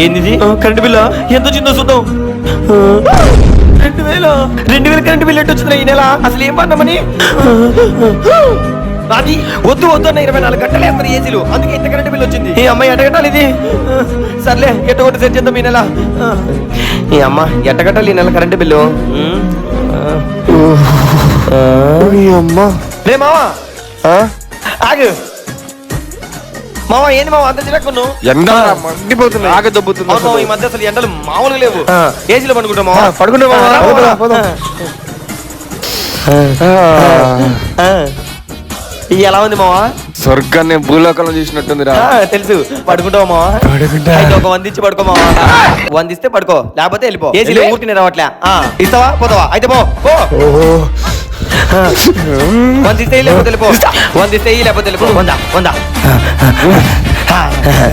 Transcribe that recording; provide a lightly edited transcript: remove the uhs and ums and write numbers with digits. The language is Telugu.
ఏంది కరెంట్ బిల్లా ఎంత వచ్చిందో చూద్దాం. 2000 కరెంట్ బిల్ ఎట్టు వచ్చిందా ఈ నెల? అసలు ఏం పన్నామని అది వద్దు అన్న 24 గంటలు వేస్తారు ఏసీలు, అందుకే ఇంత కరెంట్ బిల్ వచ్చింది. ఈ అమ్మాయి ఎట్టగట్టాలి ఇది? సర్లే ఎట్టగొట్టి సెట్ చేద్దాం ఈ నెల. ఈ అమ్మ ఎట్టగట్టాలి ఈ నెల కరెంట్ బిల్లు? రే మావా ఆగు. మావా ఏంది మావా అంత చిరాకున్నావు? మండిపోతుంది, ఆగ దొబ్బుతుంది. ఈ మధ్య అసలు ఎండలు మామూలుగా లేవు. ఏసీలో పడుకుంటాం మావా. పడుకుంటా ఎలా ఉంది మావా? స్వర్గాన్ని భూలోకంలో చూసినట్టుందిరా. తెలుసు. పడుకుంటావా మావా? అయితే ఒక 100 ఇచ్చి పడుకో మావా. 100 ఇస్తే పడుకో, లేకపోతే వెళ్ళిపో. ఏసీలో ఊరికి రావట్లే. ఇస్తావా? పోతావా? అయితే పో. 100 ఇస్తే లేకపోతే వెళ్ళిపో. 100 ఇస్తే లేకపోతే వెళ్ళిపో. 100